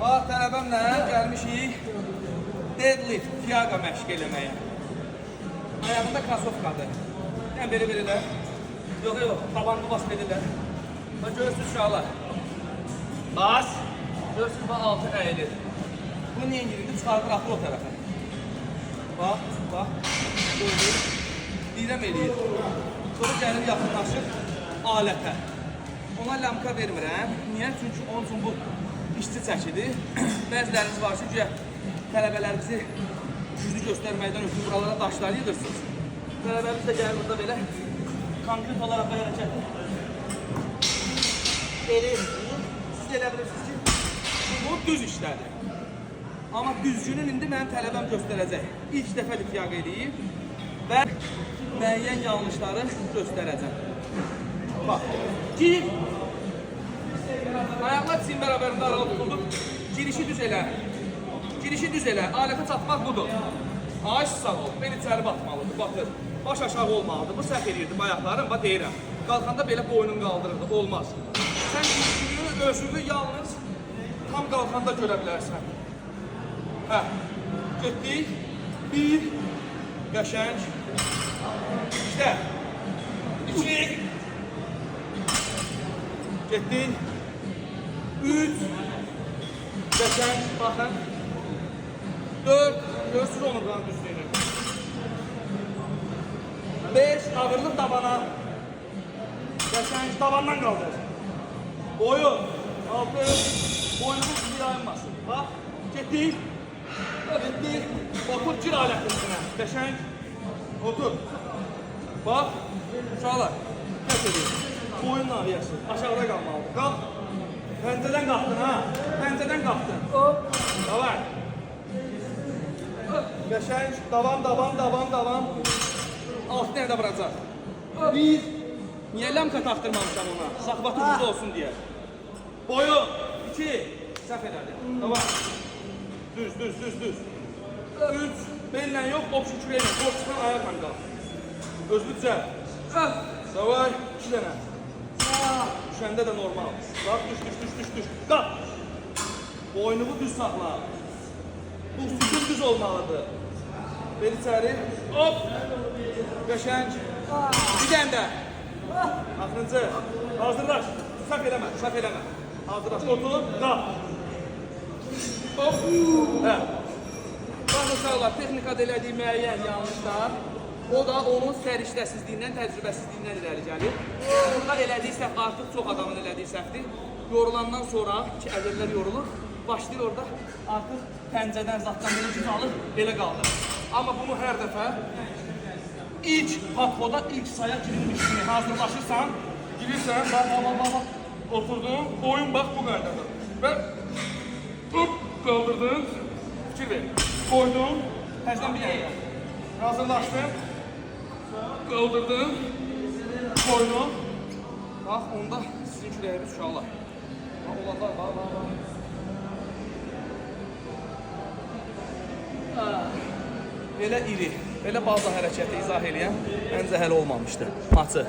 Bax, tələbəmlə gəlmişik deadlift, fiyaqa məşq eləməyə. Ayağında krasovkadır. Yəni belə-belələr. Yox, tabanını bas edirlər. Bax, görürsünüz uşaqlar. Bas. Görürsünüz, bax, altı əyilir. Bunu niyə girirdi? Çıxardır, atır o tərəfə. Bax. Gördür. Dirəm eləyir. Sonra gəlir, yaxınlaşır alətə. Ona ləmka vermirəm. Niyə? Çünki onun üçün bu işçi çəkidir. Bəziləriniz var ki, güya tələbələrimizi güclü göstərməkdən ötürü buralara daşlar yığırsınız. Tələbəmiz də gəlir burada belə konkret olaraq bu hərəkəti eləyirsiniz. Siz elə bilirsiniz ki, bu düz işlədir. Amma düzgünün indi mənim tələbəm göstərəcək. İlk dəfə fiyaqa eləyib və müəyyən yanlışları göstərəcəm. Bax, gir. Ayaqlar çiyin bərabərində aralı tutuldur. Girişi düz elə. Girişi düz elə. Alətə çatmaq budur. Ay sağ ol. Bel içəri batmalıdır. Batır. Baş aşağı olmalıdır. Bu səhv edirdim ayaqlarım. Bax deyirəm. Qalxanda belə boynun qaldırırdı. Olmaz. Sən gücünü, özünü yalnız tam qalxanda görə bilərsən. Hə. Getdik. Bir. Qəşəng. İşte. İki. Getdik. 3. Qəşəng. Baxın. 4. Görsüz onurğanın düzlüyünü. 5. Ağırlıq tabana. Qəşəng. Tabandan qaldır. Boyun. 6. Boynumuz bir ayınmasın. Bax. Getdik. Getdik. Otur gir alətin üstünə. Qəşəng. Otur. Bax. Uşaqlar. Qəş edin. Boyun naviyəsi. Aşağıda qalmalıdır. Qalx. Pəncədən qalxdın ha. Pəncədən qalxdın. Davay. Qəşəng. Davam. Alt nerede vuracaq? 1. Niyə ləmka taxdırmamışam ona? Saxbatı ucuz olsun deyə. Boyu. 2. Səhv elədi. Davay. Düz. 3. Bellə yox, qopşu kürəklə. Qop çıxan ayaqla qalx. Özlü düzəl. Davay. 2 dənə. Düşəndə də normal. Bax, düş. Qalx. Boynumu düz saxla. Bu sütun düz olmalıdır. Bel içəri. Hop. Qəşəng. Bir dənə də. Axırıncı. Hazırlaş. Səhv eləmə. Hazırlaş. Otur. Qalx. Hop. Hə. Bax, uşaqlar, texnikada elədiyi müəyyən yanlışlar. O da onun səriştəsizliyindən, təcrübəsizliyindən irəli gəlir. Burada elədiyi səhv artıq çox adamın elədiyi səhvdir. Yorulandan sonra ki, əzəllər yorulur, başlayır orada artıq pəncədən, zatdan belə güc alır, belə qaldır. Amma bunu hər dəfə ilk patvoda, ilk saya girilmiş kimi hazırlaşırsan, girirsən, bax, oturdun, boyun bax bu qaydadır. Və qaldırdın, fikir ver, koydun, təzdən bir yerdə. Hazırlaşdın, qaldırdın, koydun. Bax, onda sizin kürəyimiz uşaqlar. Olanda, bax. Belə iri, belə baza hərəkəti izah eləyən məncə hələ olmamışdı. Maçı.